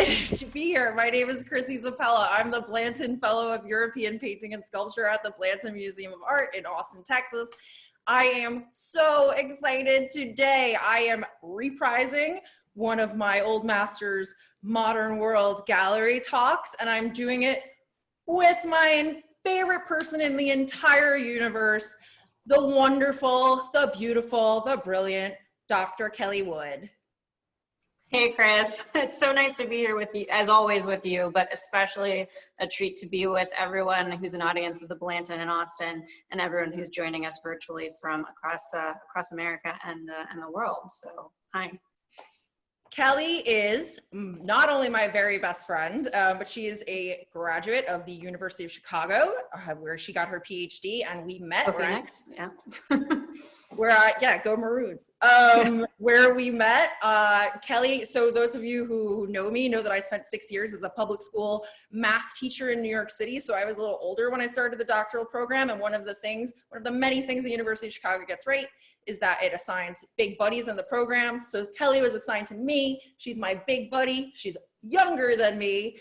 excited to be here. My name is Chrissy Zappella. I'm the Blanton Fellow of European Painting and Sculpture at the Blanton Museum of Art in Austin, Texas. I am so excited today. I am reprising one of my old master's Modern World Gallery talks, and I'm doing it with my favorite person in the entire universe, the wonderful, the beautiful, the brilliant Dr. Kelli Wood. Hey, Chris. It's so nice to be here with you, as always with you, but especially a treat to be with everyone who's an audience of the Blanton in Austin and everyone who's joining us virtually from across America and the world. So, hi. Kelli is not only my very best friend, but she is a graduate of the University of Chicago, where she got her PhD, and we met. Go Phoenix, yeah. Go Maroons. Where we met, Kelli. So those of you who know me know that I spent 6 years as a public school math teacher in New York City. So I was a little older when I started the doctoral program, and one of the many things the University of Chicago gets right is that it assigns big buddies in the program. So Kelli was assigned to me. She's my big buddy. She's younger than me,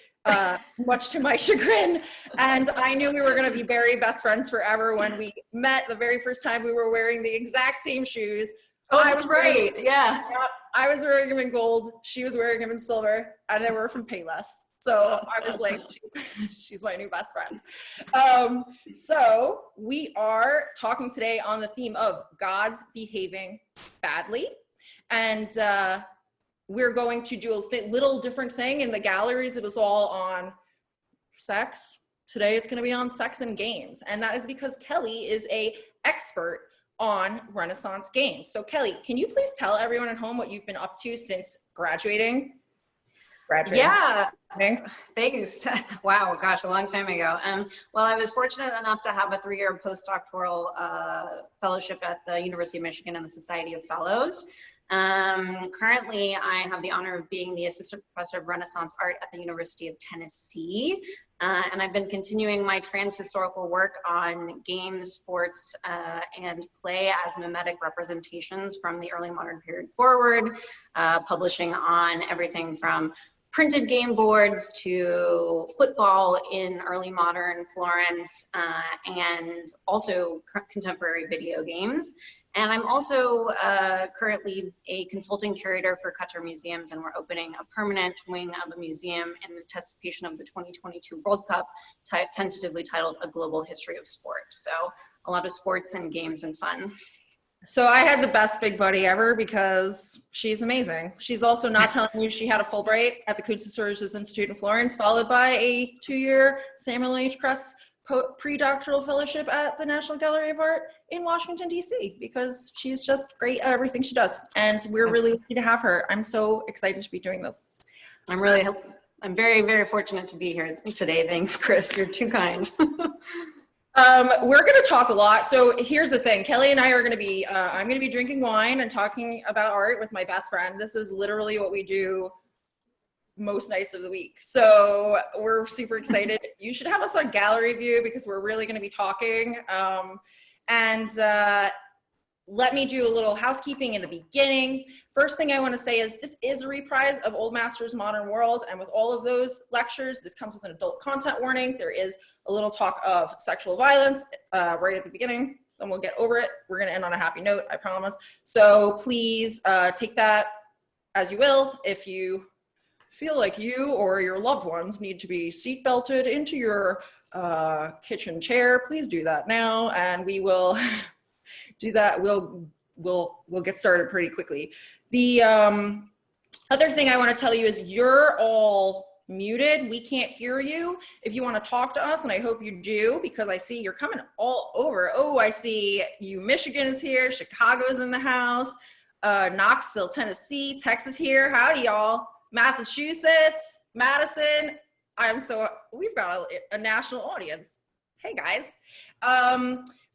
much to my chagrin. And I knew we were gonna be very best friends forever. When we met the very first time, we were wearing the exact same shoes. Oh, that's right, yeah. I was wearing them in gold. She was wearing them in silver, and they were from Payless. So I was like, she's my new best friend. So we are talking today on the theme of gods behaving badly. And we're going to do a little different thing. In the galleries, it was all on sex. Today it's gonna be on sex and games. And that is because Kelli is an expert on Renaissance games. So Kelli, can you please tell everyone at home what you've been up to since graduating? Yeah, thanks. Wow, gosh, a long time ago. Well, I was fortunate enough to have a 3-year postdoctoral fellowship at the University of Michigan and the Society of Fellows. Currently, I have the honor of being the assistant professor of Renaissance art at the University of Tennessee. And I've been continuing my trans-historical work on games, sports, and play as mimetic representations from the early modern period forward, publishing on everything from printed game boards to football in early modern Florence, and also contemporary video games. And I'm also currently a consulting curator for Qatar Museums, and we're opening a permanent wing of a museum in anticipation of the 2022 World Cup, tentatively titled A Global History of Sport. So a lot of sports and games and fun. So I had the best big buddy ever because she's amazing. She's also not telling you she had a Fulbright at the Kunsthistorisches Institute in Florence, followed by a 2-year Samuel H. Kress pre-doctoral fellowship at the National Gallery of Art in Washington, D.C., because she's just great at everything she does. And we're really lucky to have her. I'm so excited to be doing this. I'm very, very fortunate to be here today. Thanks, Chris. You're too kind. We're going to talk a lot. So here's the thing. Kelli and I are going to be, I'm going to be drinking wine and talking about art with my best friend. This is literally what we do most nights of the week. So we're super excited. You should have us on gallery view because we're really going to be talking. Let me do a little housekeeping in the beginning. First thing I want to say is this is a reprise of Old Masters Modern World, and with all of those lectures, this comes with an adult content warning. There is a little talk of sexual violence right at the beginning, then we'll get over it. We're going to end on a happy note, I promise. So please take that as you will. If you feel like you or your loved ones need to be seat belted into your kitchen chair, please do that now, and we will do that. We'll get started pretty quickly. The other thing I want to tell you is you're all muted. We can't hear you. If you want to talk to us, and I hope you do, because I see you're coming all over. Oh, I see you. Michigan is here. Chicago's in the house. Knoxville, Tennessee, Texas here. Howdy, y'all. Massachusetts, Madison. We've got a national audience. Hey, guys.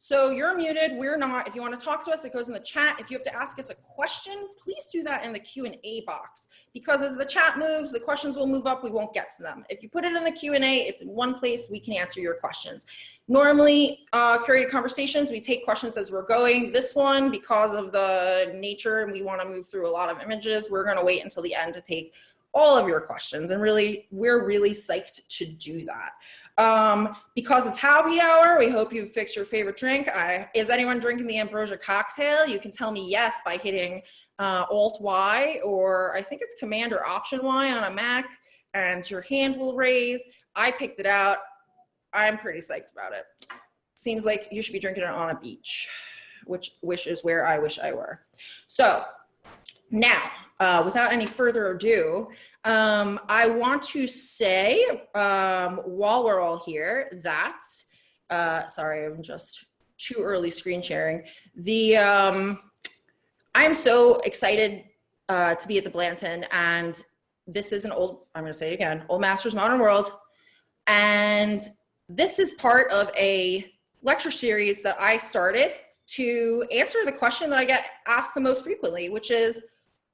So you're muted, we're not. If you want to talk to us, it goes in the chat. If you have to ask us a question, please do that in the Q&A box, because as the chat moves, the questions will move up, we won't get to them. If you put it in the Q&A, it's in one place, we can answer your questions. Normally, curated conversations, we take questions as we're going. This one, because of the nature, and we want to move through a lot of images, we're going to wait until the end to take all of your questions. And really, we're really psyched to do that. Because it's happy hour, we hope you've fixed your favorite drink. Is anyone drinking the ambrosia cocktail? You can tell me yes by hitting Alt-Y, or I think it's Command or Option-Y on a Mac, and your hand will raise. I picked it out. I'm pretty psyched about it. Seems like you should be drinking it on a beach, which is where I wish I were. So now, without any further ado, I want to say, while we're all here, that, sorry, I'm just too early screen sharing. I'm so excited to be at the Blanton, and this is I'm gonna say it again, Old Masters Modern World. And this is part of a lecture series that I started to answer the question that I get asked the most frequently, which is,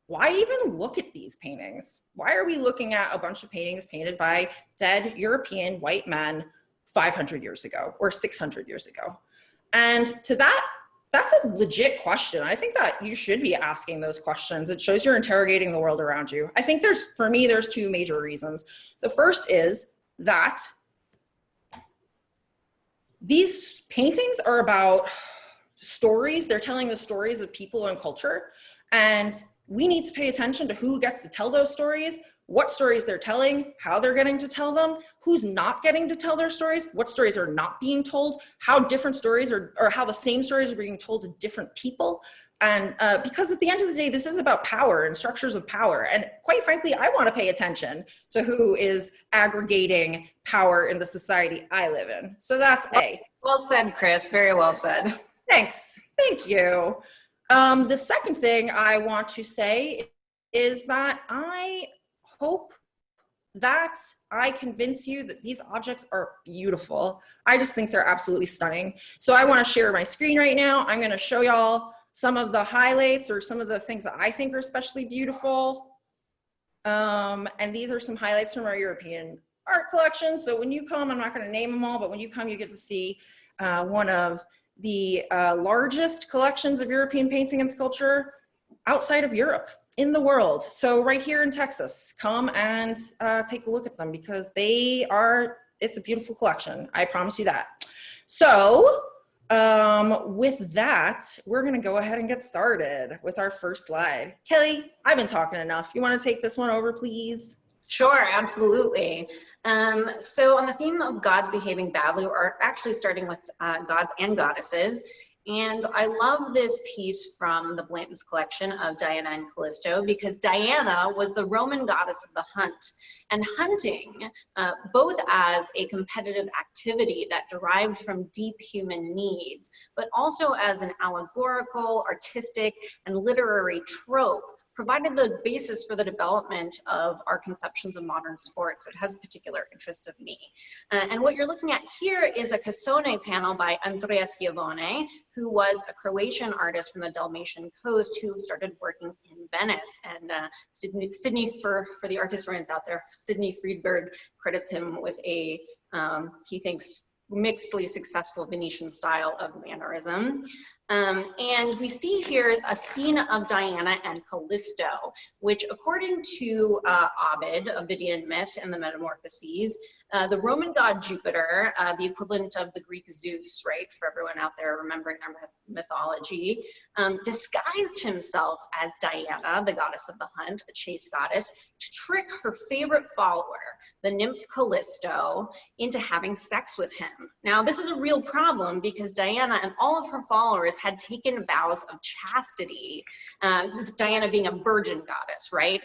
why even look at these paintings? Why are we looking at a bunch of paintings painted by dead European white men 500 years ago or 600 years ago? And to that, that's a legit question. I think that you should be asking those questions. It shows you're interrogating the world around you. I think for me, there's two major reasons. The first is that these paintings are about stories. They're telling the stories of people and culture. And we need to pay attention to who gets to tell those stories, what stories they're telling, how they're getting to tell them, who's not getting to tell their stories, what stories are not being told, how different stories or how the same stories are being told to different people. And because at the end of the day, this is about power and structures of power. And quite frankly, I want to pay attention to who is aggregating power in the society I live in. So that's A. Well said, Chris. Very well said. Thanks. Thank you. The second thing I want to say is that I hope that I convince you that these objects are beautiful. I just think they're absolutely stunning. So I want to share my screen right now. I'm going to show y'all some of the highlights or some of the things that I think are especially beautiful. And these are some highlights from our European art collection. So when you come, I'm not going to name them all, but when you come, you get to see one of the largest collections of European painting and sculpture outside of Europe in the world. So right here in Texas, come and take a look at them, because it's a beautiful collection. I promise you that. So with that, we're gonna go ahead and get started with our first slide. Kelly, I've been talking enough. You wanna take this one over, please? Sure, absolutely. So on the theme of gods behaving badly, we're actually starting with gods and goddesses. And I love this piece from the Blanton's collection of Diana and Callisto, because Diana was the Roman goddess of the hunt. And hunting, both as a competitive activity that derived from deep human needs, but also as an allegorical, artistic, and literary trope, provided the basis for the development of our conceptions of modern sports. So it has a particular interest of me. And what you're looking at here is a Cassone panel by Andrea Schiavone, who was a Croatian artist from the Dalmatian coast who started working in Venice. And Sydney, for the art historians out there, Sidney Friedberg credits him with a, he thinks, mixedly successful Venetian style of mannerism. And we see here a scene of Diana and Callisto, which according to Ovid, a Vidian myth and the Metamorphoses, the Roman god Jupiter, the equivalent of the Greek Zeus, right, for everyone out there remembering their mythology, disguised himself as Diana, the goddess of the hunt, a chase goddess, to trick her favorite follower, the nymph Callisto, into having sex with him. Now, this is a real problem because Diana and all of her followers had taken vows of chastity, Diana being a virgin goddess, right?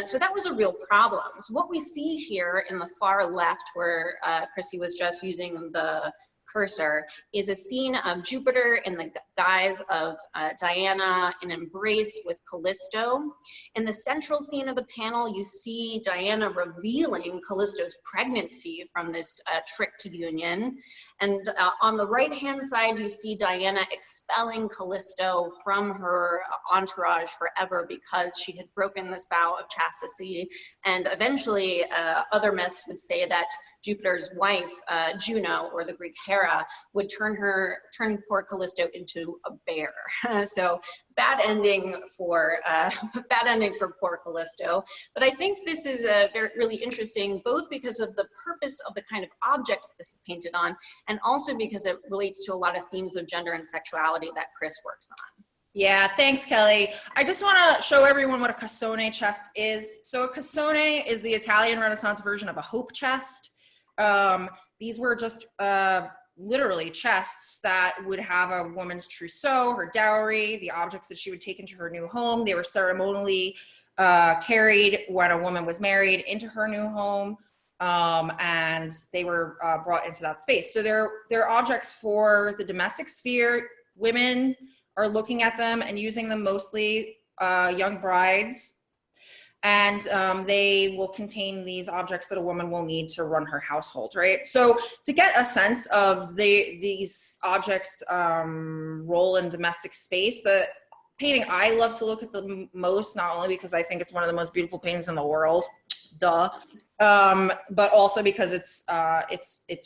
So that was a real problem. So what we see here in the far left, where Chrissy was just using the cursor, is a scene of Jupiter in the guise of Diana in embrace with Callisto. In the central scene of the panel, you see Diana revealing Callisto's pregnancy from this tricked union. And on the right-hand side, you see Diana expelling Callisto from her entourage forever because she had broken this vow of chastity. And eventually, other myths would say that Jupiter's wife, Juno, or the Greek Hera, chimera would turn poor Callisto into a bear. So bad ending for poor Callisto. But I think this is really interesting, both because of the purpose of the kind of object that this is painted on, and also because it relates to a lot of themes of gender and sexuality that Chris works on. Yeah, thanks, Kelly. I just want to show everyone what a cassone chest is. So a cassone is the Italian Renaissance version of a hope chest. These were just literally chests that would have a woman's trousseau, her dowry, the objects that she would take into her new home. They were ceremonially carried when a woman was married into her new home, and they were brought into that space. So they're objects for the domestic sphere. Women are looking at them and using them, mostly young brides. And they will contain these objects that a woman will need to run her household, right? So to get a sense of these objects' role in domestic space, the painting I love to look at the most, not only because I think it's one of the most beautiful paintings in the world, duh, but also because it's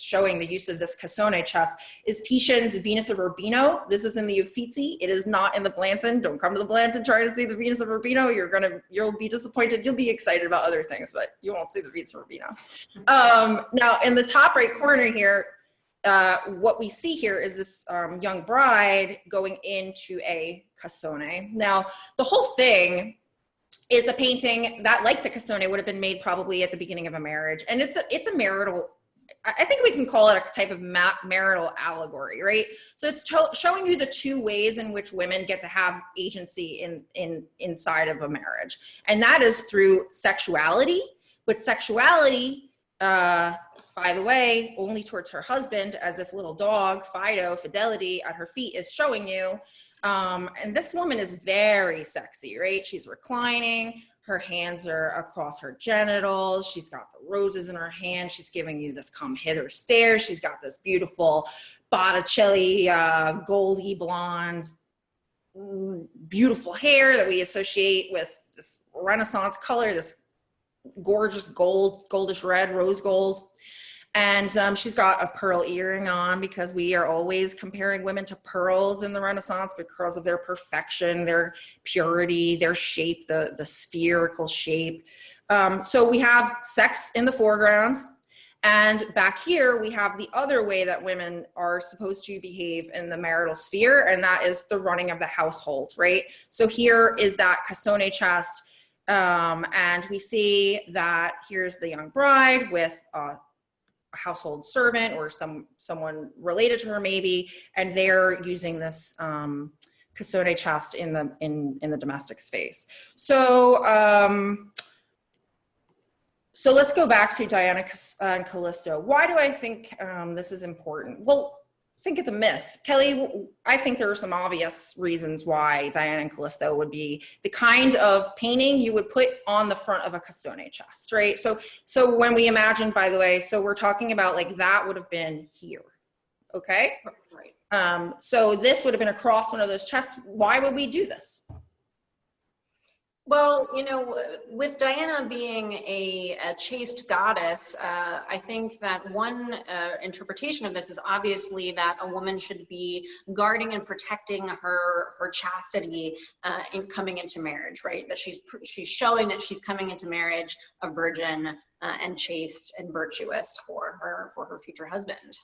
showing the use of this cassone chest, is Titian's Venus of Urbino. This is in the Uffizi. It is not in the Blanton. Don't come to the Blanton trying to see the Venus of Urbino. You'll be disappointed. You'll be excited about other things, but you won't see the Venus of Urbino. Now in the top right corner here, what we see here is this young bride going into a cassone. Now the whole thing is a painting that, like the cassone, would have been made probably at the beginning of a marriage. And it's a marital, I think we can call it a type of marital allegory, right? So it's showing you the two ways in which women get to have agency inside of a marriage. And that is through sexuality, but sexuality, by the way, only towards her husband, as this little dog, Fido, Fidelity, at her feet is showing you. And this woman is very sexy, right? She's reclining, her hands are across her genitals, she's got the roses in her hand, she's giving you this come hither stare, she's got this beautiful Botticelli, goldy blonde, beautiful hair that we associate with this Renaissance color, this gorgeous goldish red, rose gold. And she's got a pearl earring on, because we are always comparing women to pearls in the Renaissance because of their perfection, their purity, their shape, the spherical shape. So we have sex in the foreground. And back here, we have the other way that women are supposed to behave in the marital sphere, and that is the running of the household, right? So here is that cassone chest. And we see that here's the young bride with a household servant or someone related to her maybe, and they're using this cassone chest in the domestic space. So so let's go back to Diana and Callisto. Why do I think this is important? Well, think of the myth. Kelly, I think there are some obvious reasons why Diana and Callisto would be the kind of painting you would put on the front of a cassone chest, right? So when we imagine, by the way, so we're talking about like that would have been here, okay? Right. So this would have been across one of those chests. Why would we do this? Well, you know, with Diana being a chaste goddess, I think that one interpretation of this is obviously that a woman should be guarding and protecting her her chastity in coming into marriage, right? That she's showing that she's coming into marriage a virgin and chaste and virtuous for her future husband.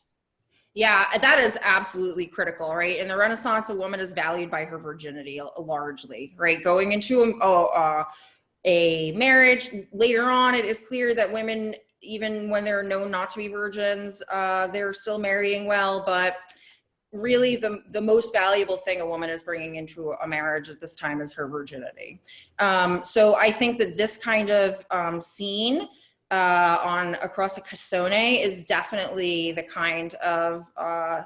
Yeah, that is absolutely critical, right? In the Renaissance, a woman is valued by her virginity largely, right? Going into a marriage later on, it is clear that women, even when they're known not to be virgins, they're still marrying well. But really, the most valuable thing a woman is bringing into a marriage at this time is her virginity. So I think that this kind of scene across a cassone is definitely the kind of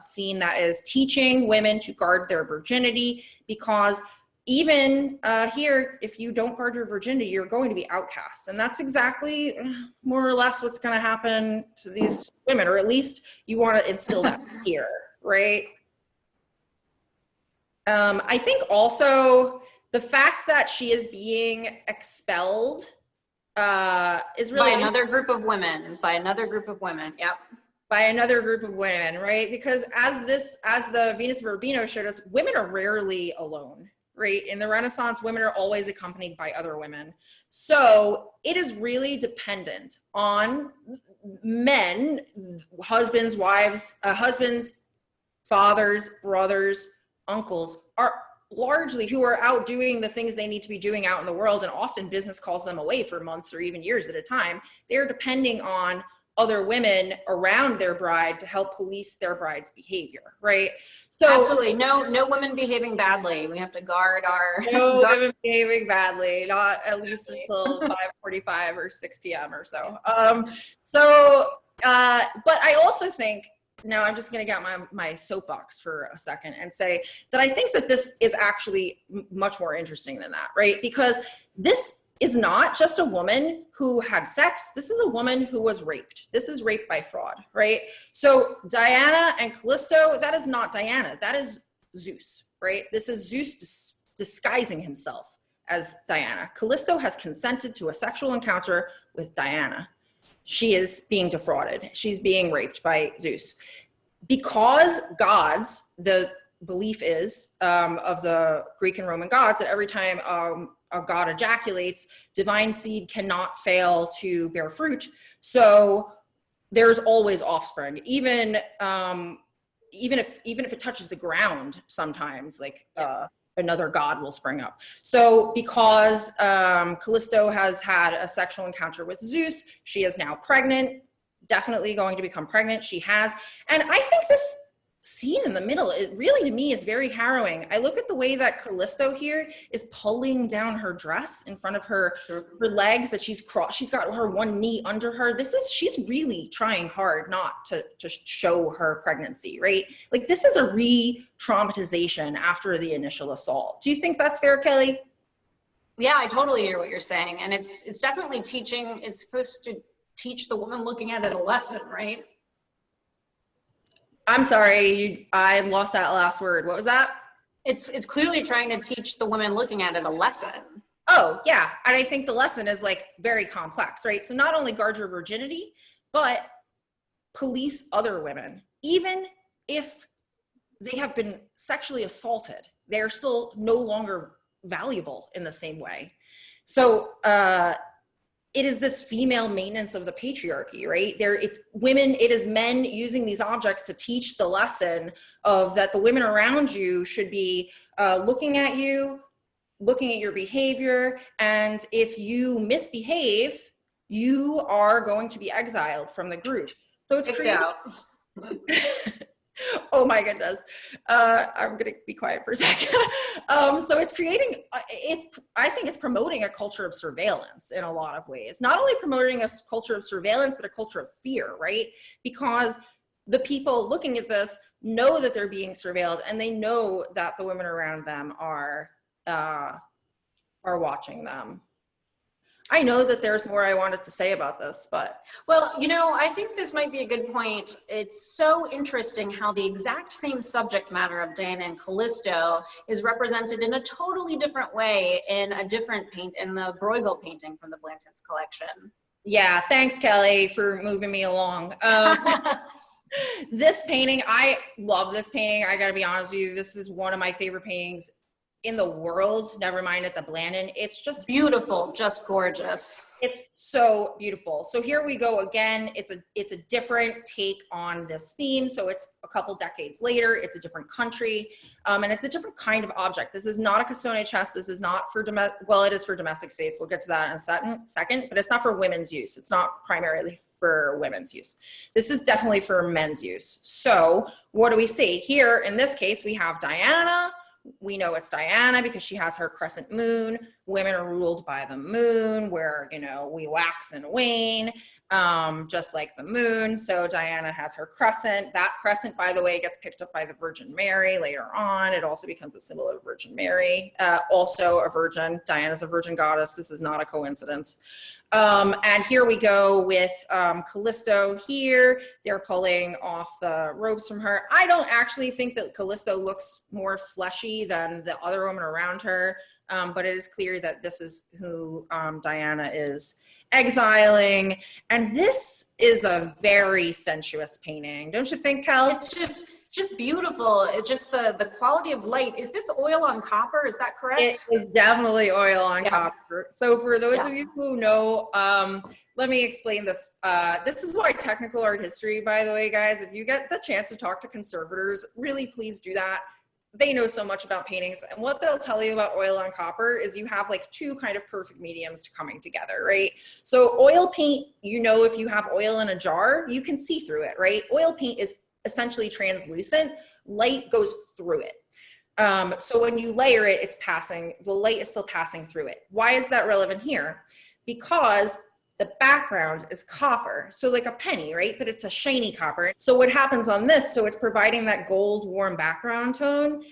scene that is teaching women to guard their virginity, because even here, if you don't guard your virginity, you're going to be outcast. And that's exactly more or less what's going to happen to these women, or at least you want to instill that here, right? I think also the fact that she is being expelled is really by another group of women. Yep. by another group of women, right? Because as the Venus of Urbino showed us, women are rarely alone, right? In the Renaissance, women are always accompanied by other women. So it is really dependent on men, husbands, wives, fathers, brothers, uncles, are largely who are out doing the things they need to be doing out in the world, and often business calls them away for months or even years at a time. They're depending on other women around their bride to help police their bride's behavior, right? So absolutely, no women behaving badly. We have to guard our women behaving badly, not at least until 5:45 or 6 p.m. or so. But I also think, now I'm just going to get my soapbox for a second and say that I think that this is actually much more interesting than that, right? Because this is not just a woman who had sex. This is a woman who was raped. This is rape by fraud, right? So Diana and Callisto, that is not Diana. That is Zeus, right? This is Zeus disguising himself as Diana. Callisto has consented to a sexual encounter with Diana. She is being defrauded. She's being raped by Zeus. Because gods, the belief is of the Greek and Roman gods that every time a god ejaculates, divine seed cannot fail to bear fruit. So there's always offspring, even if it touches the ground. Sometimes, like another god will spring up. So because Callisto has had a sexual encounter with Zeus, she is now pregnant. Definitely going to become pregnant. She has, and I think this scene in the middle, it really to me is very harrowing. I look at the way that Callisto here is pulling down her dress in front of her legs, that she's got her one knee under her. She's really trying hard not to show her pregnancy, right? Like, this is a re-traumatization after the initial assault. Do you think that's fair, Kelly? Yeah, I totally hear what you're saying. And it's definitely teaching, it's supposed to teach the woman looking at it a lesson, right? I'm sorry, I lost that last word. What was that? It's clearly trying to teach the woman looking at it a lesson. Oh, yeah. And I think the lesson is like very complex, right? So not only guard your virginity, but police other women. Even if they have been sexually assaulted, they're still no longer valuable in the same way. So it is this female maintenance of the patriarchy, right? It's women, it is men using these objects to teach the lesson of that the women around you should be looking at you, looking at your behavior, and if you misbehave, you are going to be exiled from the group. So it's kicked out. Oh my goodness. I'm going to be quiet for a second. So it's creating, I think it's promoting a culture of surveillance in a lot of ways. Not only promoting a culture of surveillance, but a culture of fear, right? Because the people looking at this know that they're being surveilled, and they know that the women around them are watching them. I know that there's more I wanted to say about this, but. Well, I think this might be a good point. It's so interesting how the exact same subject matter of Diana and Callisto is represented in a totally different way in a different in the Bruegel painting from the Blanton's collection. Yeah, thanks, Kelly, for moving me along. This painting, I love this painting. I gotta be honest with you, this is one of my favorite paintings in the world, never mind at the Blanton. It's just beautiful, just gorgeous. It's so beautiful. So here we go again. It's a different take on this theme. So it's a couple decades later. It's a different country, and it's a different kind of object. This is not a Cassone chest. This is not for well, it is for domestic space. We'll get to that in a second, but it's not for women's use. It's not primarily for women's use. This is definitely for men's use. So what do we see here? In this case, we have Diana. We know it's Diana because she has her crescent moon. Women are ruled by the moon, where, we wax and wane, just like the moon. So Diana has her crescent. That crescent, by the way, gets picked up by the Virgin Mary later on. It also becomes a symbol of Virgin Mary, also a virgin. Diana's a virgin goddess. This is not a coincidence. And here we go with Callisto here. They're pulling off the robes from her. I don't actually think that Callisto looks more fleshy than the other woman around her, but it is clear that this is who Diana is. exiling. And this is a very sensuous painting. Don't you think, Kel? It's just beautiful. It's just the quality of light. Is this oil on copper? Is that correct? It is definitely oil on copper. So for those of you who know, let me explain this. This is why technical art history, by the way, guys, if you get the chance to talk to conservators, really please do that. They know so much about paintings, and what they'll tell you about oil on copper is you have like two kind of perfect mediums coming together, right? So oil paint, you know, if you have oil in a jar, you can see through it, right? Oil paint is essentially translucent. Light goes through it. So when you layer it, it's passing, the light is still passing through it. Why is that relevant here? Because the background is copper, so like a penny, right? But it's a shiny copper. So what happens on this, so it's providing that gold warm background tone,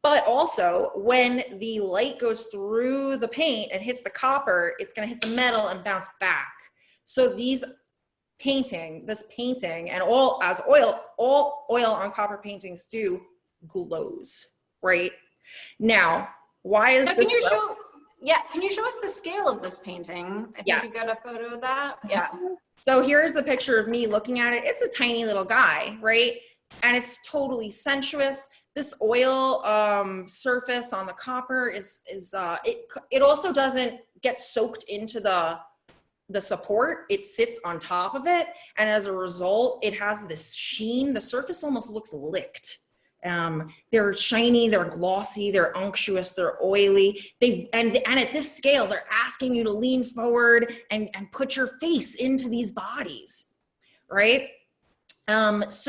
but also when the light goes through the paint and hits the copper, it's gonna hit the metal and bounce back. So this painting and all oil on copper paintings do glows, right? Now, why is this? Can you show us the scale of this painting? I think you got a photo of that. Yeah. So here's a picture of me looking at it. It's a tiny little guy, right? And it's totally sensuous. This oil surface on the copper it also doesn't get soaked into the support. It sits on top of it, and as a result, it has this sheen. The surface almost looks licked. They're shiny, they're glossy, they're unctuous, they're oily. And at this scale, they're asking you to lean forward and put your face into these bodies, right? This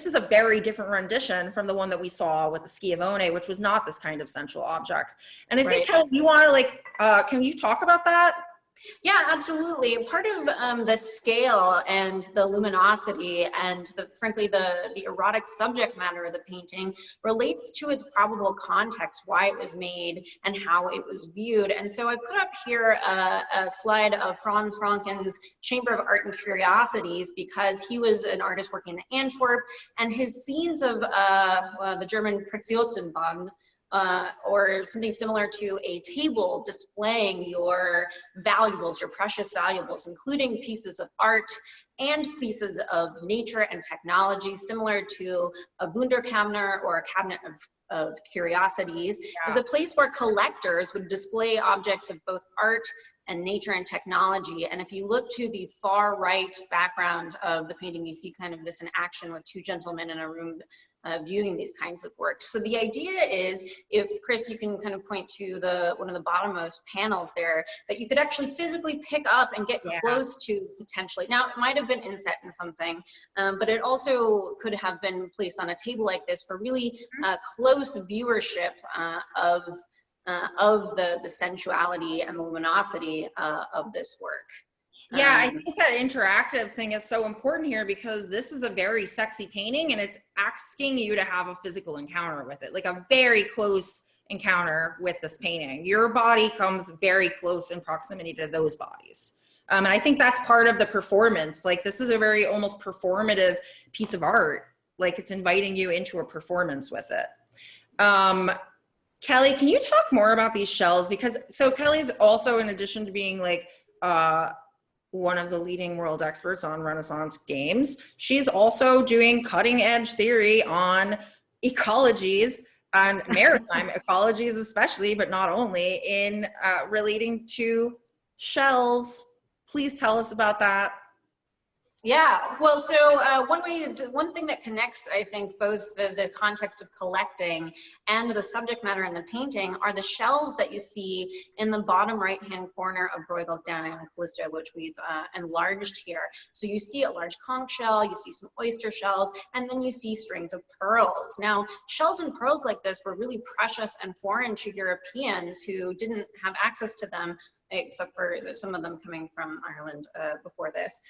is a very different rendition from the one that we saw with the Schiavone, which was not this kind of sensual object. And I think, Kelly, you want to can you talk about that? Yeah, absolutely. Part of the scale and the luminosity and frankly the erotic subject matter of the painting relates to its probable context, why it was made and how it was viewed. And so I put up here a slide of Franz Franken's Chamber of Art and Curiosities, because he was an artist working in Antwerp, and his scenes of the German Preziosenband, or something similar to a table displaying your valuables, your precious valuables, including pieces of art and pieces of nature and technology, similar to a Wunderkammer or a cabinet of curiosities, is a place where collectors would display objects of both art and nature and technology. And if you look to the far right background of the painting, you see kind of this in action with two gentlemen in a room viewing these kinds of works. So the idea is, if Chris, you can kind of point to one of the bottommost panels there, that you could actually physically pick up and get close to potentially. Now, it might have been inset in something, but it also could have been placed on a table like this for really close viewership of the sensuality and the luminosity of this work. Yeah, I think that interactive thing is so important here, because this is a very sexy painting and it's asking you to have a physical encounter with it, like a very close encounter with this painting. Your body comes very close in proximity to those bodies. And I think that's part of the performance. Like, this is a very almost performative piece of art. Like, it's inviting you into a performance with it. Kelly, can you talk more about these shells? Because, so Kelly's also, in addition to being like, one of the leading world experts on Renaissance games, she's also doing cutting edge theory on ecologies and maritime ecologies especially, but not only, in relating to shells. Please tell us about that. Yeah, well, so one thing that connects, I think, both the context of collecting and the subject matter in the painting are the shells that you see in the bottom right-hand corner of Bruegel's Down on Callisto, which we've enlarged here. So you see a large conch shell, you see some oyster shells, and then you see strings of pearls. Now, shells and pearls like this were really precious and foreign to Europeans who didn't have access to them except for some of them coming from Ireland before this.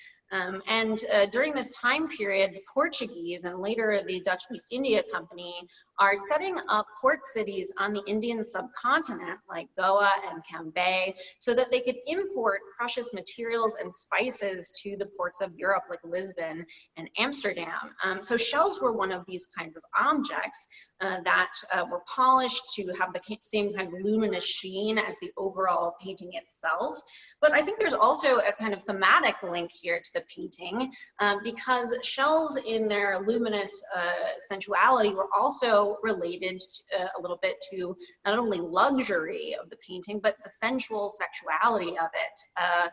During this time period, the Portuguese and later the Dutch East India Company are setting up port cities on the Indian subcontinent like Goa and Cambay so that they could import precious materials and spices to the ports of Europe like Lisbon and Amsterdam. So shells were one of these kinds of objects that were polished to have the same kind of luminous sheen as the overall painting itself. But I think there's also a kind of thematic link here to the painting because shells in their luminous sensuality were also related a little bit to not only luxury of the painting, but the sensual sexuality of it.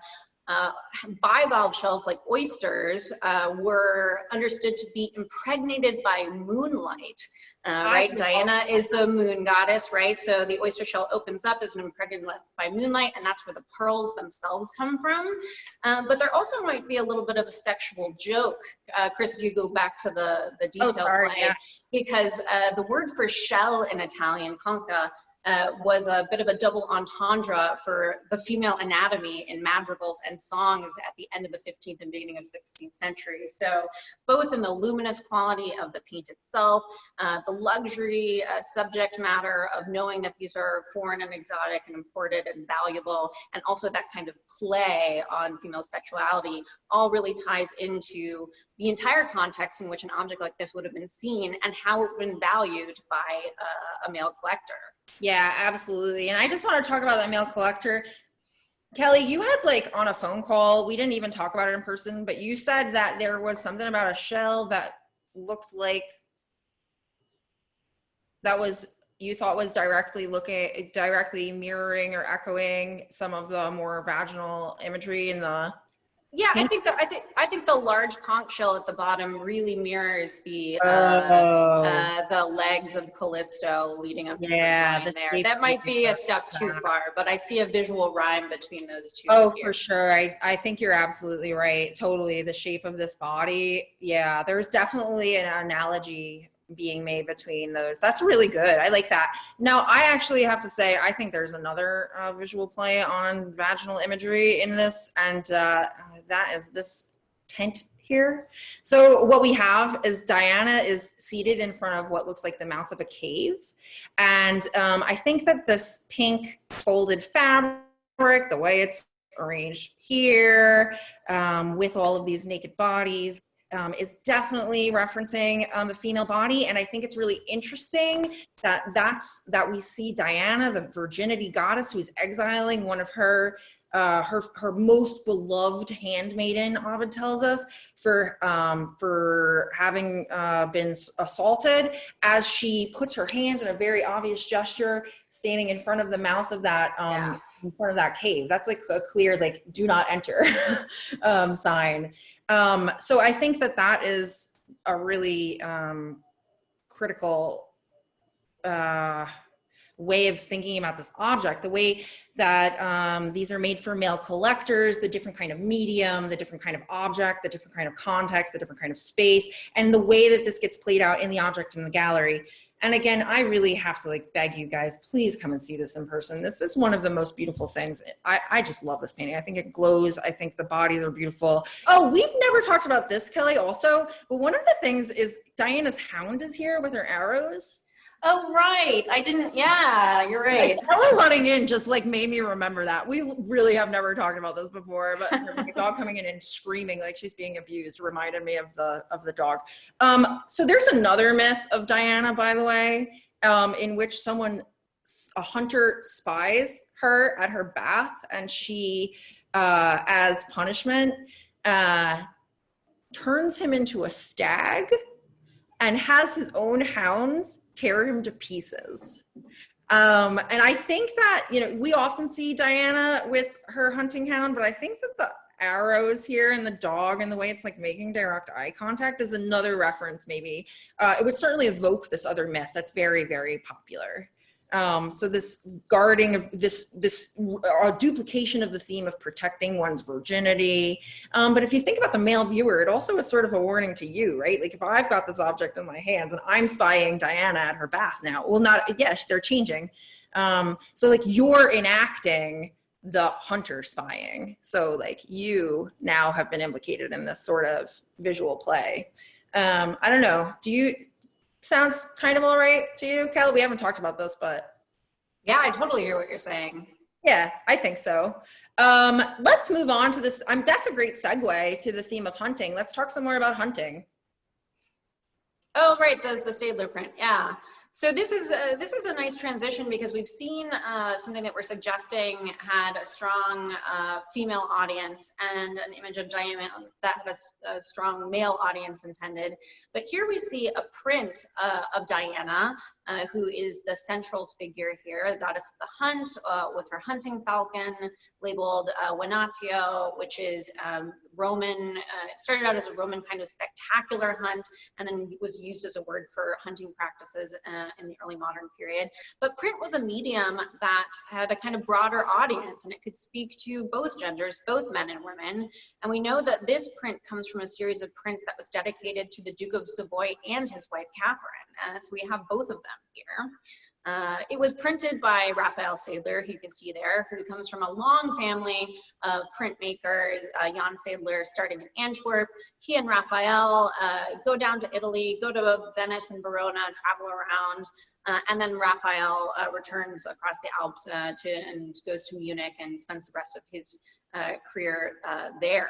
Bivalve shells like oysters were understood to be impregnated by moonlight, right? Diana is the moon goddess, right? So the oyster shell opens up as impregnated by moonlight, and that's where the pearls themselves come from. But there also might be a little bit of a sexual joke. Chris, if you go back to the details slide, yeah. Because the word for shell in Italian, conca, was a bit of a double entendre for the female anatomy in madrigals and songs at the end of the 15th and beginning of 16th century. So both in the luminous quality of the paint itself, the luxury subject matter of knowing that these are foreign and exotic and imported and valuable, and also that kind of play on female sexuality all really ties into the entire context in which an object like this would have been seen and how it would have been valued by a male collector. Yeah, absolutely. And I just want to talk about that male collector. Kelli, you had like on a phone call, we didn't even talk about it in person, but you said that there was something about a shell that looked like that was, you thought was directly mirroring or echoing some of the more vaginal imagery in the. Yeah, I think the large conch shell at the bottom really mirrors the legs of Callisto leading up to the line there. That might be a step too far, but I see a visual rhyme between those two. Oh, here. For sure. I think you're absolutely right. Totally. The shape of this body. Yeah, there's definitely an analogy being made between those. That's really good. I like that. Now, I actually have to say, I think there's another visual play on vaginal imagery in this, and that is this tent here. So what we have is Diana is seated in front of what looks like the mouth of a cave. And I think that this pink folded fabric, the way it's arranged here, with all of these naked bodies, is definitely referencing the female body. And I think it's really interesting that we see Diana, the virginity goddess, who's exiling one of her most beloved handmaiden, Ovid tells us, for having been assaulted, as she puts her hand in a very obvious gesture, standing in front of the mouth of that in front of that cave. That's like a clear, like, do not enter sign. So I think that is a really critical way of thinking about this object, the way that these are made for male collectors, the different kind of medium, the different kind of object, the different kind of context, the different kind of space, and the way that this gets played out in the object in the gallery. And again, I really have to like beg you guys, please come and see this in person. This is one of the most beautiful things. I just love this painting. I think it glows. I think the bodies are beautiful. Oh, we've never talked about this, Kelli, also. But one of the things is Diana's hound is here with her arrows. Oh, right. I didn't, yeah, you're right. Like, Ella running in just like made me remember that. We really have never talked about this before, but the dog coming in and screaming like she's being abused reminded me of the dog. So there's another myth of Diana, by the way, in which a hunter spies her at her bath, and she, as punishment, turns him into a stag and has his own hounds tear him to pieces. And I think that, we often see Diana with her hunting hound, but I think that the arrows here and the dog and the way it's like making direct eye contact is another reference maybe. It would certainly evoke this other myth that's very, very popular. So this guarding of this duplication of the theme of protecting one's virginity. But if you think about the male viewer, it also is sort of a warning to you, right? Like if I've got this object in my hands and I'm spying Diana at her bath now, well, yes, they're changing. So like you're enacting the hunter spying. So like you now have been implicated in this sort of visual play. I don't know. Sounds kind of all right to you, Kelli? We haven't talked about this, but. Yeah, I totally hear what you're saying. Yeah, I think so. Let's move on to this. That's a great segue to the theme of hunting. Let's talk some more about hunting. Oh, right, the Staedtler print, yeah. So this is a nice transition because we've seen something that we're suggesting had a strong female audience and an image of Diana that had a strong male audience intended. But here we see a print of Diana, who is the central figure here, the goddess of the hunt, with her hunting falcon, labeled venatio, which is Roman. It started out as a Roman kind of spectacular hunt, and then was used as a word for hunting practices in the early modern period. But print was a medium that had a kind of broader audience, and it could speak to both genders, both men and women. And we know that this print comes from a series of prints that was dedicated to the Duke of Savoy and his wife Catherine. So we have both of them here. It was printed by Raphael Staedtler, who you can see there, who comes from a long family of printmakers. Jan Staedtler starting in Antwerp. He and Raphael go down to Italy, go to Venice and Verona, travel around, and then Raphael returns across the Alps and goes to Munich and spends the rest of his career there.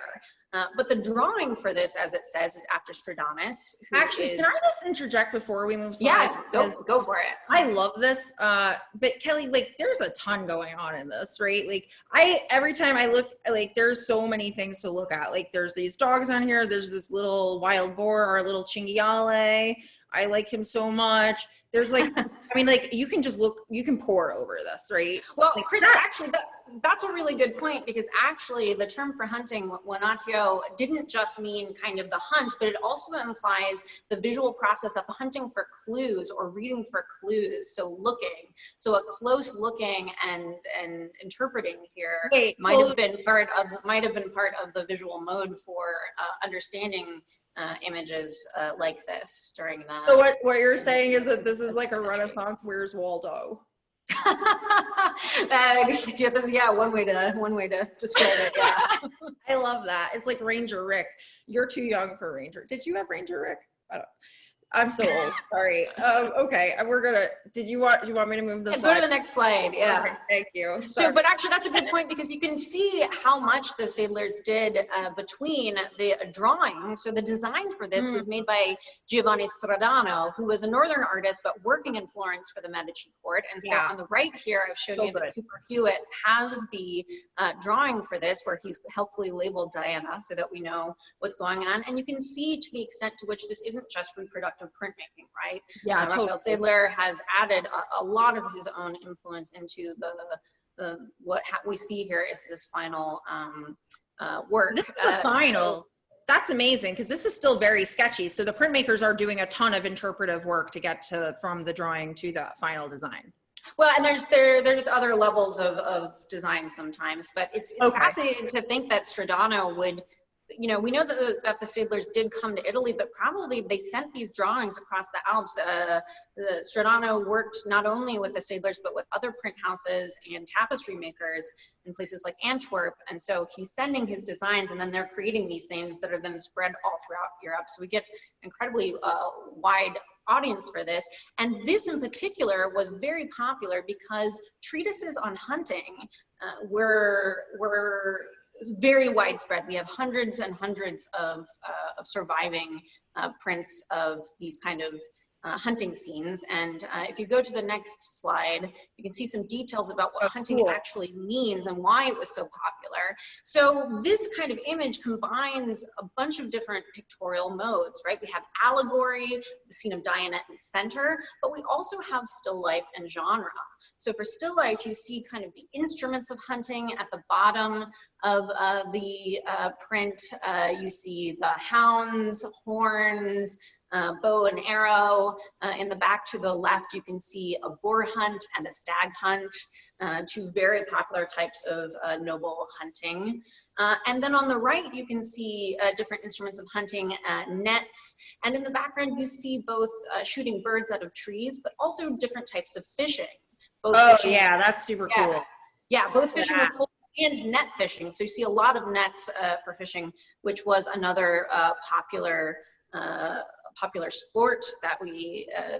But the drawing for this, as it says, is after Stradanus. Actually, can I just interject before we move slides? Yeah, go for it. I love this. But Kelli, like, there's a ton going on in this, right? Like, every time I look, like, there's so many things to look at. Like, there's these dogs on here. There's this little wild boar, our little cinghiale. I like him so much. There's like, I mean, like, you can just look, you can pour over this, right? Well, like Chris, actually, that's a really good point, because actually the term for hunting, venatio, didn't just mean kind of the hunt, but it also implies the visual process of hunting for clues or reading for clues. So looking, so a close looking and interpreting here might have been part of the visual mode for understanding images like this during the. So what you're saying is that this is like a Renaissance Where's Waldo? Yeah, one way to describe it. Yeah. I love that. It's like Ranger Rick. You're too young for Ranger. Did you have Ranger Rick? I'm so old. Sorry. Okay, do you want me to move this? Go to the next slide. Yeah. Okay, thank you. So, but actually that's a good point, because you can see how much the Staedtlers did between the drawings. So the design for this was made by Giovanni Stradano, who was a northern artist, but working in Florence for the Medici court. And so on the right here, I've shown you that Cooper Hewitt has the drawing for this, where he's helpfully labeled Diana so that we know what's going on. And you can see to the extent to which this isn't just reproductive printmaking, right? Yeah, Raphael Staedtler has added a lot of his own influence into what we see here is this final work. This is the final. That's amazing, because this is still very sketchy. So the printmakers are doing a ton of interpretive work to get from the drawing to the final design. Well, and there's other levels of design sometimes, but it's fascinating to think that Stradano would. You know, we know that the Staedtlers did come to Italy, but probably they sent these drawings across the Alps. Stradano worked not only with the Staedtlers, but with other print houses and tapestry makers in places like Antwerp. And so he's sending his designs, and then they're creating these things that are then spread all throughout Europe. So we get incredibly wide audience for this. And this in particular was very popular because treatises on hunting were very widespread. We have hundreds and hundreds of surviving prints of these kind of hunting scenes. And if you go to the next slide, you can see some details about what hunting actually means and why it was so popular. So this kind of image combines a bunch of different pictorial modes, right? We have allegory, the scene of Diana in the center, but we also have still life and genre. So for still life, you see kind of the instruments of hunting at the bottom of the print. You see the hounds, horns, bow and arrow. In the back to the left, you can see a boar hunt and a stag hunt, two very popular types of noble hunting. And then on the right, you can see different instruments of hunting, nets. And in the background, you see both shooting birds out of trees, but also different types of fishing. Both fishing, yeah, that's super cool. Yeah, both fishing with poles and net fishing. So you see a lot of nets for fishing, which was another popular sport that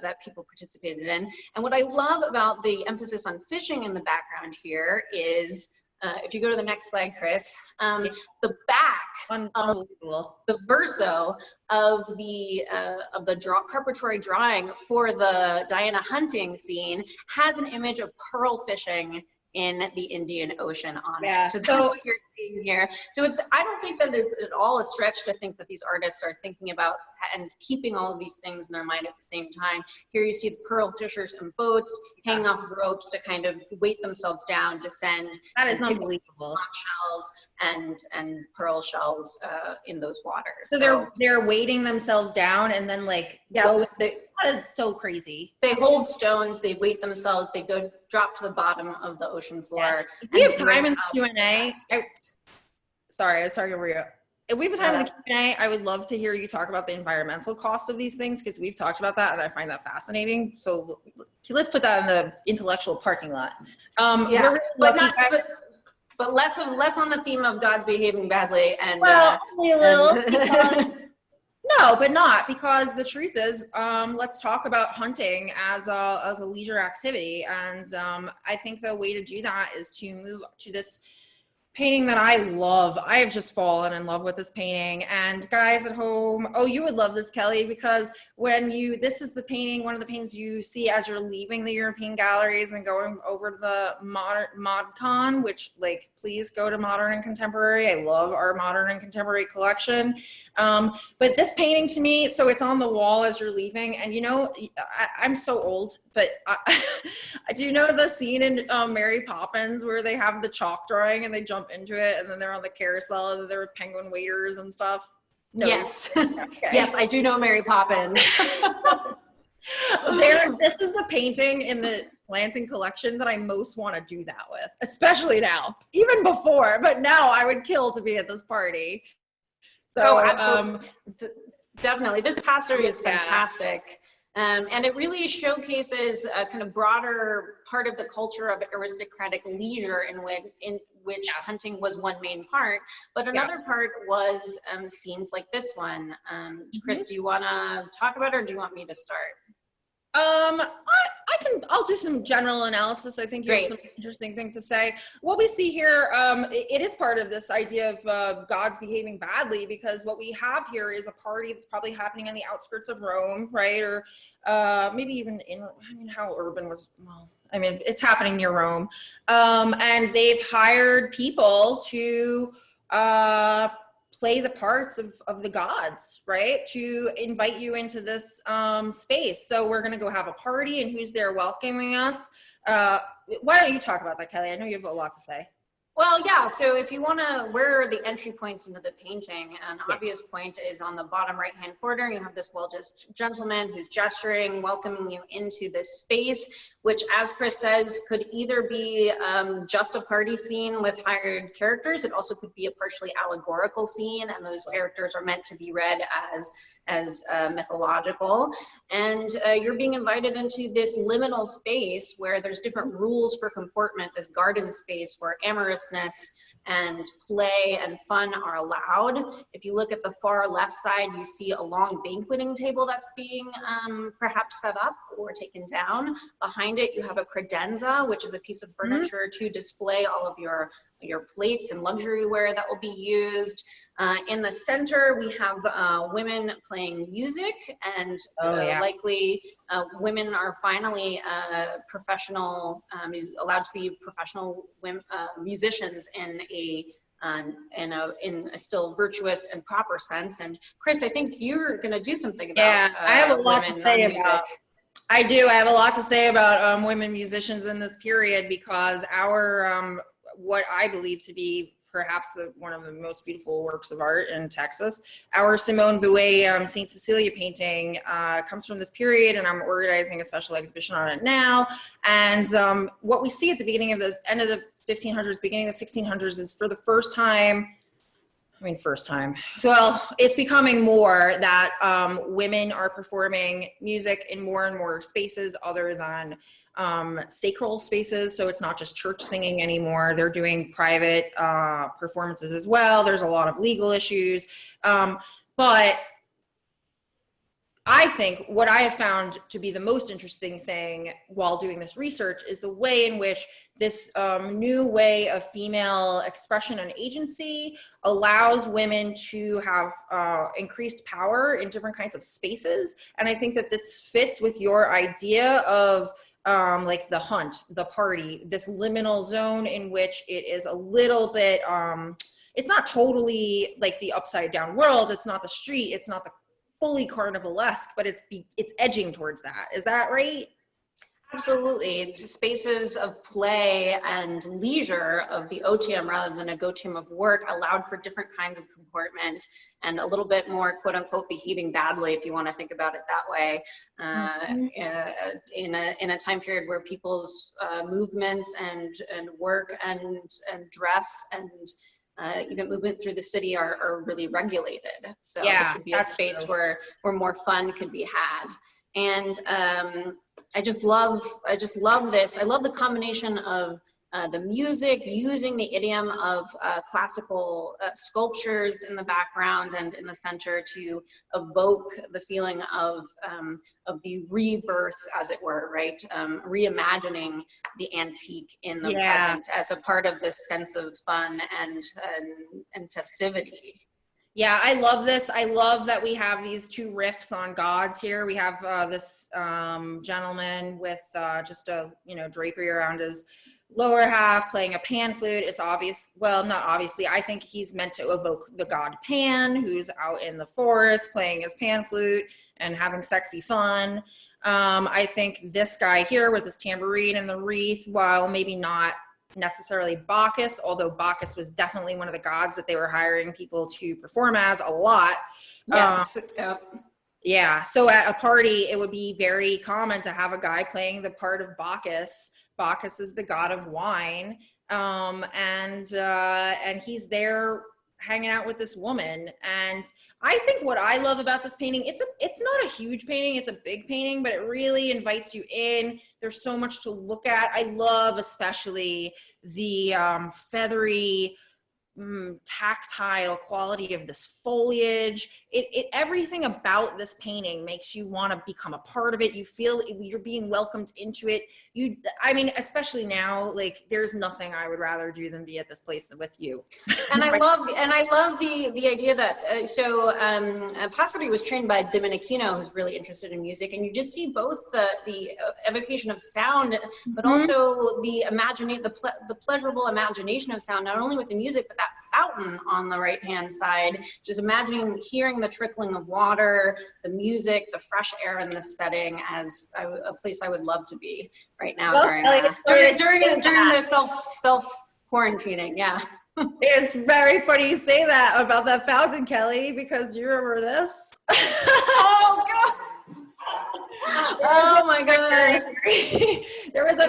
that people participated in. And what I love about the emphasis on fishing in the background here is, if you go to the next slide, Chris, the back of the verso of the preparatory drawing for the Diana hunting scene has an image of pearl fishing in the Indian Ocean on it. So that's what you're seeing here. So I don't think that it's at all a stretch to think that these artists are thinking about and keeping all of these things in their mind at the same time. Here you see the pearl fishers in boats hang off ropes to kind of weight themselves down, descend. That is unbelievable. Shells and pearl shells in those waters. So they're weighting themselves down and then that is so crazy. They hold stones, they weight themselves, they go drop to the bottom of the ocean floor. If we have time in the Q&A, sorry over you. If we have time in the Q&A, I would love to hear you talk about the environmental cost of these things, because we've talked about that and I find that fascinating. So let's put that in the intellectual parking lot. But less on the theme of God behaving badly and only a little. No, but not, because the truth is, let's talk about hunting as a leisure activity. And I think the way to do that is to move to this painting that I love. I have just fallen in love with this painting. And guys at home, you would love this, Kelly, because this is the painting, one of the paintings you see as you're leaving the European galleries and going over to the ModCon, which please go to Modern and Contemporary. I love our Modern and Contemporary collection. But this painting to me, so it's on the wall as you're leaving. And I'm so old, but do you know the scene in Mary Poppins where they have the chalk drawing and they jump into it and then they're on the carousel and they're penguin waiters and stuff? No. Yes. Okay. Yes, I do know Mary Poppins. This is the painting in the Blanton collection that I most want to do that with, especially now. Even before, but now I would kill to be at this party. So absolutely. Definitely. This pastel is fantastic. And it really showcases a kind of broader part of the culture of aristocratic leisure in which hunting was one main part. But another part was scenes like this one. Chris, do you want to talk about it, or do you want me to start? I'll do some general analysis. I think you have some interesting things to say. What we see here, it is part of this idea of gods behaving badly, because what we have here is a party that's probably happening on the outskirts of Rome, right? Or maybe even how urban was, it's happening near Rome. And they've hired people to play the parts of the gods, right? To invite you into this space. So we're gonna go have a party, and who's there welcoming us? Why don't you talk about that, Kelly? I know you have a lot to say. Well, yeah, so if you wanna, where are the entry points into the painting? An obvious point is on the bottom right-hand corner. You have this well-dressed gentleman who's gesturing, welcoming you into this space, which, as Chris says, could either be just a party scene with hired characters. It also could be a partially allegorical scene, and those characters are meant to be read as mythological. And you're being invited into this liminal space where there's different rules for comportment, this garden space where amorousness and play and fun are allowed. If you look at the far left side, you see a long banqueting table that's being perhaps set up or taken down. Behind it, you have a credenza, which is a piece of furniture to display all of your plates and luxury ware that will be used. In the center, we have women playing music, and likely women are finally professional, allowed to be professional musicians in a still virtuous and proper sense. And Chris, I think you're going to do something about I have a lot to say about. I do. I have a lot to say about women musicians in this period, because our what I believe to be perhaps one of the most beautiful works of art in Texas, our Simone Vouet Saint Cecilia painting comes from this period, and I'm organizing a special exhibition on it now. And what we see at the beginning of the end of the 1500s, beginning of the 1600s, is for the first time, well, it's becoming more that women are performing music in more and more spaces other than sacral spaces. So it's not just church singing anymore. They're doing private performances as well. There's a lot of legal issues. But I think what I have found to be the most interesting thing while doing this research is the way in which this new way of female expression and agency allows women to have increased power in different kinds of spaces. And I think that this fits with your idea of like the hunt, the party, this liminal zone in which it is a little bit, it's not totally like the upside down world. It's not the street. It's not the fully carnivalesque, but it's edging towards that. Is that right? Absolutely. It's spaces of play and leisure of the otium rather than a gotium of work allowed for different kinds of comportment and a little bit more quote unquote behaving badly, if you want to think about it that way, in a time period where people's movements and work and dress and even movement through the city are really regulated. So yeah, this would be a space where more fun could be had. And I just love this. I love the combination of the music, using the idiom of classical sculptures in the background and in the center to evoke the feeling of the rebirth, as it were, right? Reimagining the antique in the present as a part of this sense of fun and festivity. Yeah, I love this. I love that we have these two riffs on gods here. We have this gentleman with just a drapery around his lower half playing a pan flute. It's obvious, well, not obviously, I think he's meant to evoke the god Pan, who's out in the forest playing his pan flute and having sexy fun. I think this guy here with his tambourine and the wreath, while maybe not necessarily Bacchus, although Bacchus was definitely one of the gods that they were hiring people to perform as a lot. Yes. Yeah. So at a party, it would be very common to have a guy playing the part of Bacchus. Bacchus is the god of wine. And he's there hanging out with this woman. And I think what I love about this painting, it's not a huge painting, it's a big painting, but it really invites you in. There's so much to look at. I love especially the feathery, tactile quality of this foliage. Everything about this painting makes you want to become a part of it. You feel you're being welcomed into it. I mean, especially now, like there's nothing I would rather do than be at this place with you. And I love the idea that Passeri was trained by Domenichino, who's really interested in music, and you just see both the evocation of sound, but also the pleasurable imagination of sound, not only with the music, but that fountain on the right hand side. Just imagining hearing the trickling of water, the music, the fresh air in this setting as a place I would love to be right now during the self quarantining. Yeah. It's very funny you say that about that fountain, Kelly, because you remember this. Oh God. Oh my God. There was a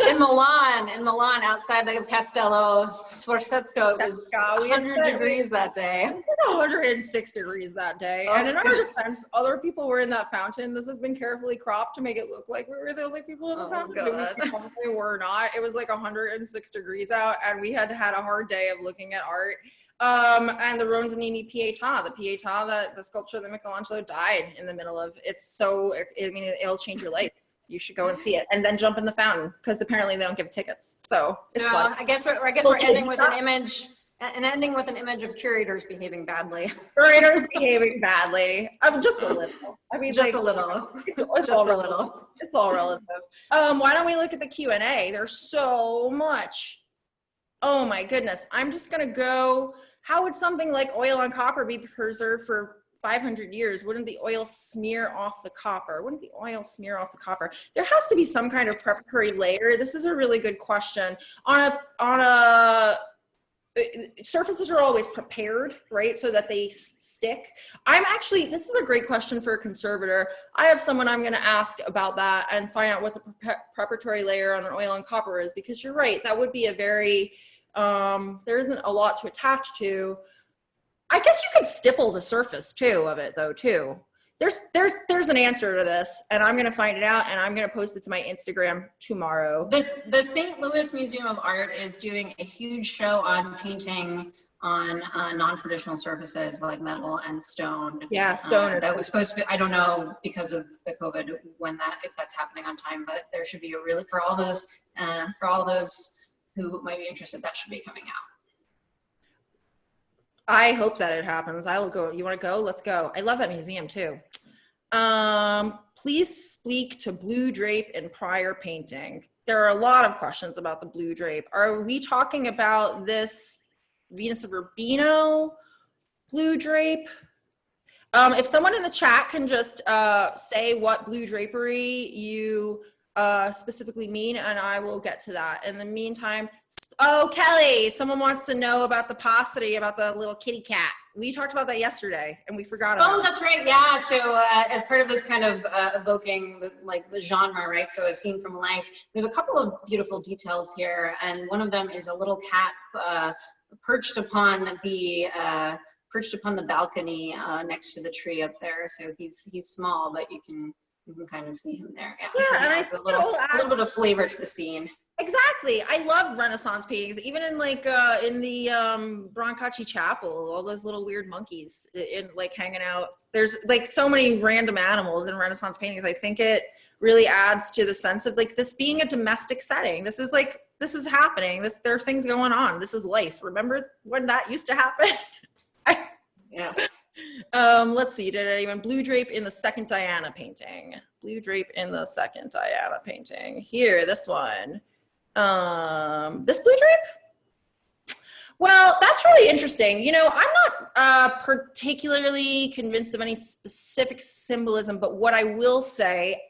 in Milan, outside of Castello Sforzesco. It was 100 degrees that day. It was 106 degrees that day. And in our defense, other people were in that fountain. This has been carefully cropped to make it look like we were the only people in the fountain. But we were not. It was like 106 degrees out, and we had a hard day of looking at art. And the Ronzanini Pietà, the sculpture that Michelangelo died in the middle of. It'll change your life. You should go and see it, and then jump in the fountain, because apparently they don't give tickets. So it's fun. I guess we're ending with an image. And ending with an image of curators behaving badly. Curators behaving badly. Just a little. I mean, just a little. It's all relative. It's all relative. Why don't we look at the Q&A? There's so much. Oh my goodness. I'm just going to go. How would something like oil on copper be preserved for 500 years? Wouldn't the oil smear off the copper? There has to be some kind of preparatory layer. This is a really good question. Surfaces are always prepared, right? So that they stick. This is a great question for a conservator. I have someone I'm going to ask about that and find out what the preparatory layer on an oil on copper is, because you're right. That would be a very, there isn't a lot to attach to. I guess you could stipple the surface too of it though, too. there's an answer to this, and I'm gonna find it out, and I'm gonna post it to my Instagram tomorrow. The St. Louis Museum of Art is doing a huge show on painting on non-traditional surfaces like metal and stone. Yeah, stone. That was supposed to be, I don't know because of the COVID if that's happening on time, but there should be for all those who might be interested, that should be coming out. I hope that it happens. I will go. You want to go? Let's go. I love that museum too. Please speak to blue drape in prior painting. There are a lot of questions about the blue drape. Are we talking about this Venus of Urbino blue drape? If someone in the chat can just say what blue drapery you specifically mean, and I will get to that. In the meantime, oh, Kelly, someone wants to know about the paucity, about the little kitty cat. We talked about that yesterday, and we forgot about it. Oh, that's right, yeah. So as part of this kind of evoking the genre, right? So as seen from life, we have a couple of beautiful details here, and one of them is a little cat perched upon the balcony next to the tree up there. So he's small, but you can kind of see him there. Yeah, so and it's a little bit of flavor to the scene. Exactly. I love Renaissance paintings, even in in the Brancacci Chapel, all those little weird monkeys hanging out. There's so many random animals in Renaissance paintings. I think it really adds to the sense of this being a domestic setting. This is happening. There are things going on. This is life. Remember when that used to happen? Yeah. Let's see. Did anyone blue drape in the second Diana painting? Blue drape in the second Diana painting. Here, this one. This blue drape? Well, that's really interesting. I'm not particularly convinced of any specific symbolism, but what I will say,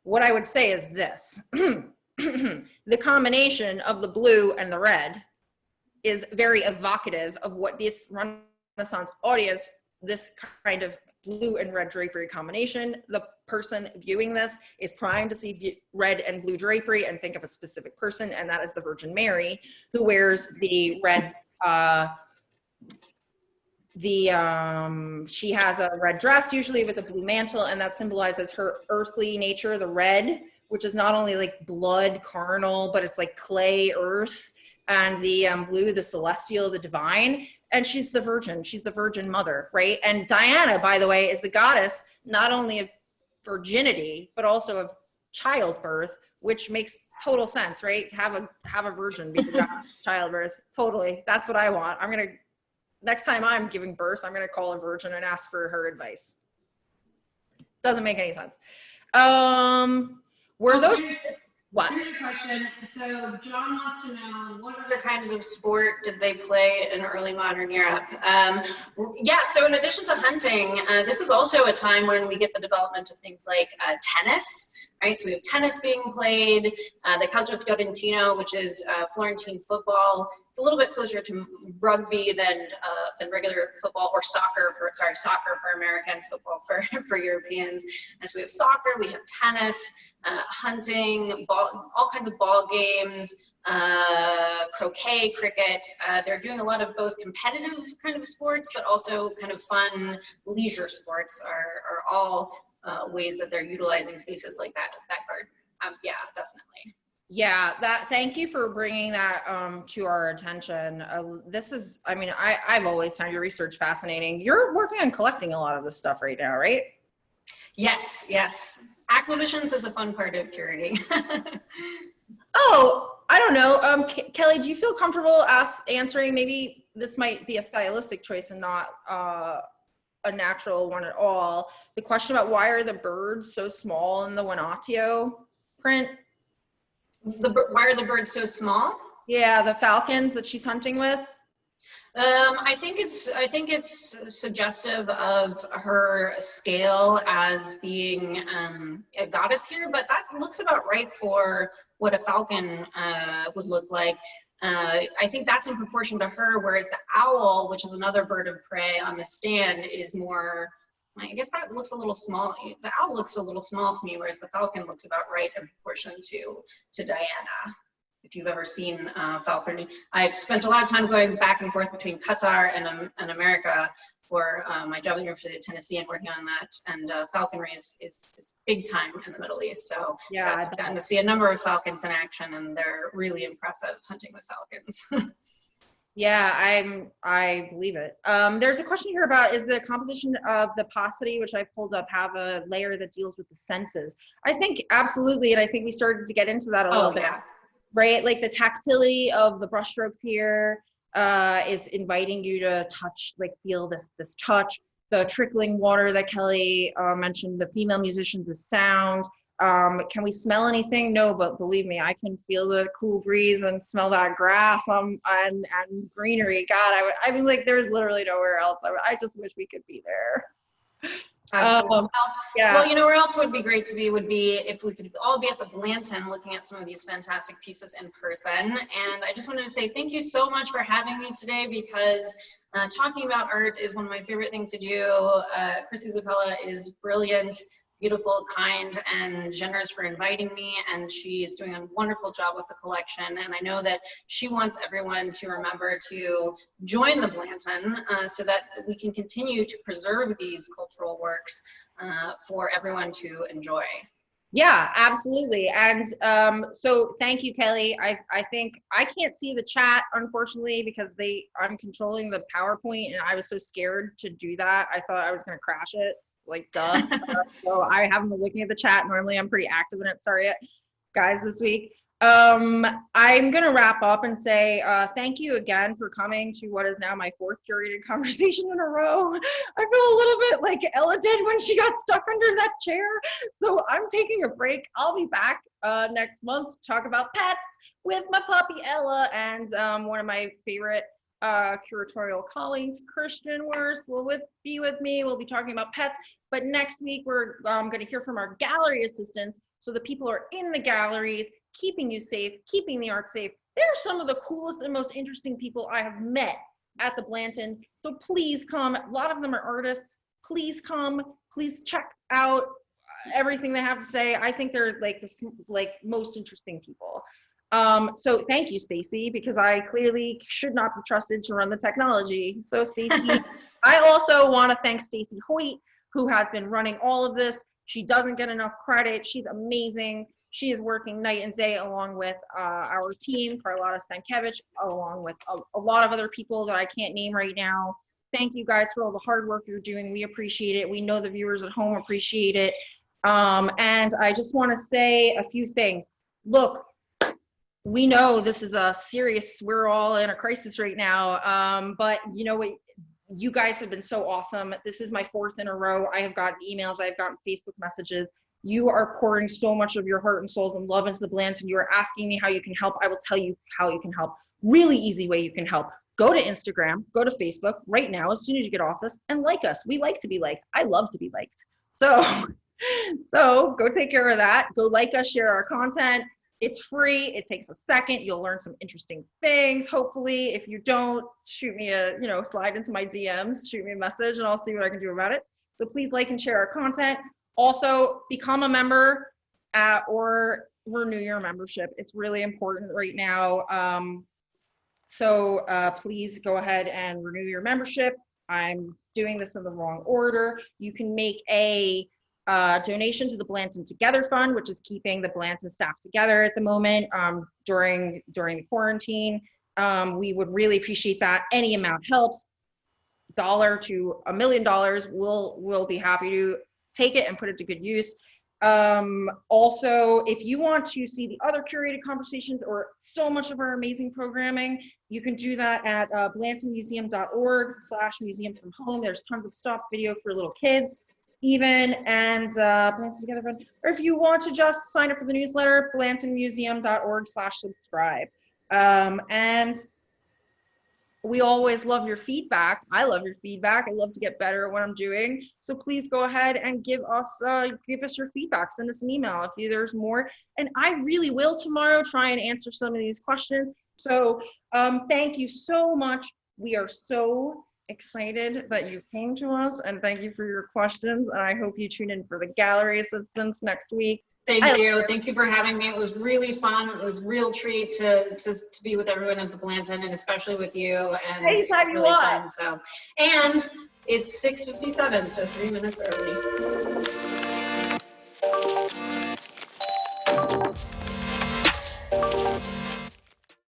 what I would say is this. The combination of the blue and the red is very evocative of what this Renaissance audience, this kind of blue and red drapery combination, the person viewing this is primed to see red and blue drapery and think of a specific person, and that is the Virgin Mary, who wears the red, she has a red dress usually with a blue mantle, and that symbolizes her earthly nature, the red, which is not only blood, carnal, but it's clay, earth, and the blue, the celestial, the divine. And she's the virgin. She's the Virgin Mother, right? And Diana, by the way, is the goddess not only of virginity, but also of childbirth, which makes total sense, right? Have a virgin be the goddess of childbirth. Totally. That's what I want. Next time I'm giving birth, I'm gonna call a virgin and ask for her advice. Doesn't make any sense. What? Here's a question. So John wants to know, what other kinds of sport did they play in early modern Europe? So in addition to hunting, this is also a time when we get the development of things like tennis, right? So we have tennis being played, the Calcio Fiorentino, which is Florentine football. It's a little bit closer to rugby than regular football, or soccer for Americans, football for Europeans. And so we have soccer, we have tennis, hunting, all kinds of ball games, croquet, cricket. They're doing a lot of both competitive kind of sports, but also kind of fun leisure sports are all ways that they're utilizing spaces like that garden. Yeah, definitely. Yeah, thank you for bringing that to our attention. This is, I've always found your research fascinating. You're working on collecting a lot of this stuff right now, right? Yes. Acquisitions is a fun part of curating. Oh, I don't know. Kelly, do you feel comfortable answering? Maybe this might be a stylistic choice and not a natural one at all. The question about why are the birds so small in the Juanatio print? Why are the birds so small? Yeah, the falcons that she's hunting with. I think it's suggestive of her scale as being a goddess here, but that looks about right for what a falcon would look like. I think that's in proportion to her, whereas the owl, which is another bird of prey on the stand, is more, I guess that looks a little small. The owl looks a little small to me, whereas the falcon looks about right in proportion to Diana. if you've ever seen falconry. I've spent a lot of time going back and forth between Qatar and America for my job at the University of Tennessee and working on that. And falconry is big time in the Middle East. So yeah, I've gotten to see a number of falcons in action, and they're really impressive hunting with falcons. Yeah, I believe it. There's a question here about, is the composition of the paucity, which I pulled up, have a layer that deals with the senses? I think absolutely, and I think we started to get into that a little bit, right? Like the tactility of the brushstrokes here is inviting you to touch, like feel this touch. The trickling water that Kelly mentioned, the female musicians, the sound. Can we smell anything? No, but believe me, I can feel the cool breeze and smell that grass and greenery. God, I mean, like, there's literally nowhere else. I just wish we could be there. Absolutely. Yeah. Well, you know where else would be great to be would be if we could all be at the Blanton looking at some of these fantastic pieces in person. And I just wanted to say thank you so much for having me today, because talking about art is one of my favorite things to do. Chrissy Zappella is brilliant, beautiful, kind, and generous for inviting me, and she is doing a wonderful job with the collection. And I know that she wants everyone to remember to join the Blanton so that we can continue to preserve these cultural works for everyone to enjoy. Yeah, absolutely. And so thank you, Kelly. I think I can't see the chat, unfortunately, because I'm controlling the PowerPoint, and I was so scared to do that. I thought I was going to crash it. Like, duh. So I haven't been looking at the chat. Normally I'm pretty active in it. Sorry, guys, this week. I'm gonna wrap up and say thank you again for coming to what is now my 4th curated conversation in a row. I feel a little bit like Ella did when she got stuck under that chair. So I'm taking a break. I'll be back next month to talk about pets with my puppy Ella, and one of my favorite curatorial colleagues, Christian Wurst, will be with me. We'll be talking about pets. But next week we're going to hear from our gallery assistants. So the people are in the galleries, keeping you safe, keeping the art safe. They're some of the coolest and most interesting people I have met at the Blanton. So please come. A lot of them are artists. Please come. Please check out everything they have to say. I think they're like the most interesting people. So thank you, Stacy, because I clearly should not be trusted to run the technology. So Stacy, I also want to thank Stacy Hoyt, who has been running all of this. She doesn't get enough credit. She's amazing. She is working night and day along with our team, Carlotta Stankiewicz, along with a lot of other people that I can't name right now. Thank you guys for all the hard work you're doing. We appreciate it. We know the viewers at home appreciate it. And I just want to say a few things. Look, we know this is a serious, we're all in a crisis right now, but you know what, you guys have been so awesome. This is my 4th in a row. I have gotten emails, I've gotten Facebook messages. You are pouring so much of your heart and souls and love into the Blanton. You are asking me how you can help. I will tell you how you can help. Really easy way you can help. Go to Instagram, go to Facebook right now, as soon as you get off this, and like us. We like to be liked. I love to be liked. So go take care of that. Go like us, share our content. It's free. It takes a second. You'll learn some interesting things. Hopefully, if you don't, shoot me slide into my DMs, shoot me a message, and I'll see what I can do about it. So please like and share our content. Also, become a member or renew your membership. It's really important right now. So please go ahead and renew your membership. I'm doing this in the wrong order. You can make a donation to the Blanton Together Fund, which is keeping the Blanton staff together at the moment during the quarantine. We would really appreciate that. Any amount helps. $1 to $1 million. We'll be happy to take it and put it to good use. Also, if you want to see the other curated conversations or so much of our amazing programming, you can do that at blantonmuseum.org/museum from home. There's tons of stuff, video for little kids even, and Blanton Together Fund. Or if you want to just sign up for the newsletter, blantonmuseum.org/subscribe. And we always love your feedback. I love your feedback. I love to get better at what I'm doing. So please go ahead and give us your feedback. Send us an email if there's more. And I really will tomorrow try and answer some of these questions. So thank you so much. We are so excited that you came to us, and thank you for your questions. And I hope you tune in for the gallery assistants next week. Thank you. Thank you for having me. It was really fun. It was a real treat to be with everyone at the Blanton, and especially with you. And it was really fun. So, and it's 6:57, so 3 minutes early.